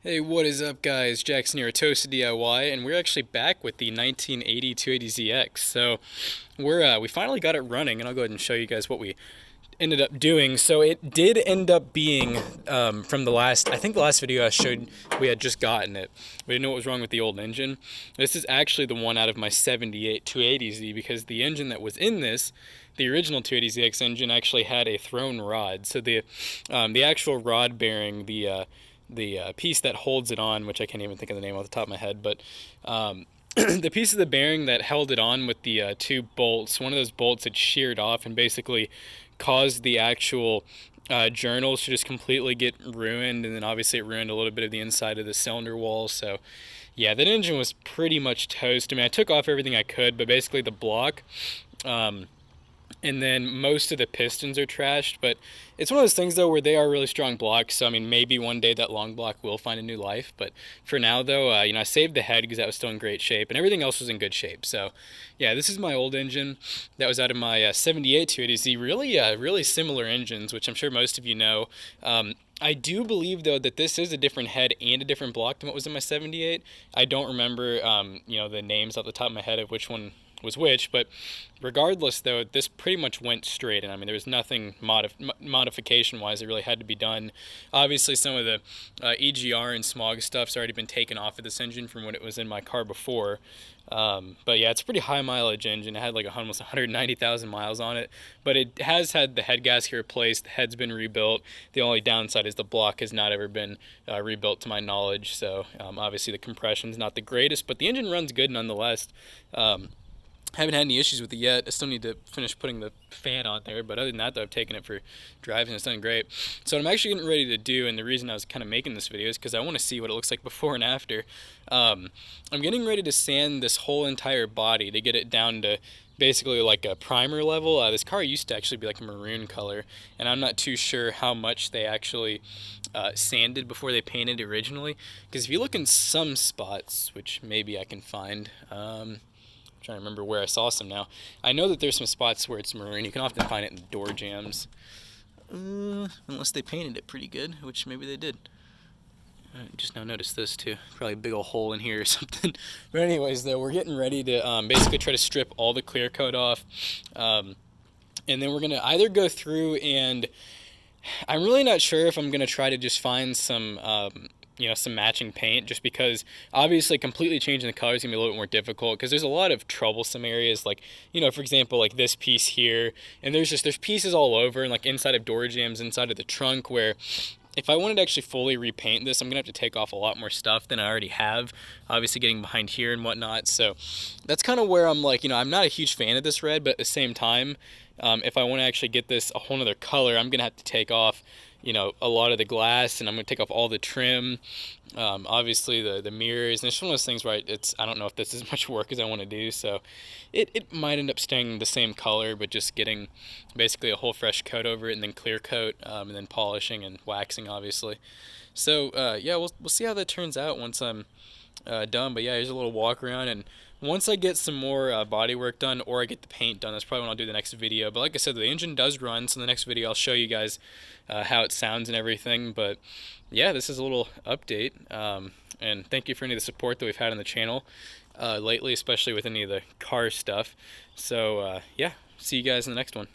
Hey, what is up, guys? Jackson here at Toasted DIY, and we're actually back with the 1980 280ZX. So we finally got it running, and I'll go ahead and show you guys what we ended up doing. So it did end up being from the last, I think the last video I showed, we had just gotten it. We didn't know what was wrong with the old engine. This is actually the one out of my 78 280Z because the engine that was in this, the original 280ZX engine, actually had a thrown rod. So the actual rod bearing, the piece that holds it on, which I can't even think of the name off the top of my head, but the piece of the bearing that held it on with the two bolts, one of those bolts had sheared off and basically caused the actual journals to just completely get ruined, and then obviously it ruined a little bit of the inside of the cylinder wall. So yeah, that engine was pretty much toast. I mean, I took off everything I could, but basically the block and then most of the pistons are trashed, but it's one of those things though where they are really strong blocks. So I mean, maybe one day that long block will find a new life, but for now though, I saved the head because that was still in great shape, and everything else was in good shape. So yeah, this is my old engine that was out of my 78 280Z. Really similar engines, which I'm sure most of you know. I do believe though that this is a different head and a different block than what was in my 78. I don't remember the names off the top of my head of which one was which, but regardless though, this pretty much went straight, and I mean there was nothing modification wise that really had to be done. Obviously some of the EGR and smog stuff's already been taken off of this engine from when it was in my car before, but yeah, it's a pretty high mileage engine. It had like almost 190,000 miles on it, but it has had the head gasket replaced, the head's been rebuilt. The only downside is the block has not ever been rebuilt to my knowledge, so obviously the compression's not the greatest, but the engine runs good nonetheless. Haven't had any issues with it yet. I still need to finish putting the fan on there, but other than that though, I've taken it for drives and it's done great. So what I'm actually getting ready to do, and the reason I was kind of making this video is because I want to see what it looks like before and after. I'm getting ready to sand this whole entire body to get it down to basically like a primer level. This car used to actually be like a maroon color, and I'm not too sure how much they actually sanded before they painted originally, because if you look in some spots, which maybe I can find, trying to remember where I saw some now. I know that there's some spots where it's maroon. You can often find it in the door jambs. Unless they painted it pretty good, which maybe they did. I just now noticed this too. Probably a big old hole in here or something. But anyways though, we're getting ready to basically try to strip all the clear coat off. And then we're going to either go through and I'm really not sure if I'm going to try to just find some some matching paint, just because obviously completely changing the color is going to be a little bit more difficult, because there's a lot of troublesome areas, like, for example, like this piece here, and there's pieces all over, and like inside of door jambs, inside of the trunk, where if I wanted to actually fully repaint this, I'm going to have to take off a lot more stuff than I already have, obviously getting behind here and whatnot. So that's kind of where I'm like, I'm not a huge fan of this red, but at the same time, if I want to actually get this a whole nother color, I'm going to have to take off a lot of the glass, and I'm going to take off all the trim, obviously the mirrors, and it's one of those things where I don't know if this is as much work as I want to do, so it might end up staying the same color, but just getting basically a whole fresh coat over it, and then clear coat, and then polishing and waxing, obviously. So yeah, we'll see how that turns out once I'm done. But yeah, here's a little walk around, and once I get some more body work done, or I get the paint done, that's probably when I'll do the next video. But like I said, the engine does run, so in the next video I'll show you guys how it sounds and everything. But yeah, this is a little update, and thank you for any of the support that we've had on the channel lately, especially with any of the car stuff. So yeah, see you guys in the next one.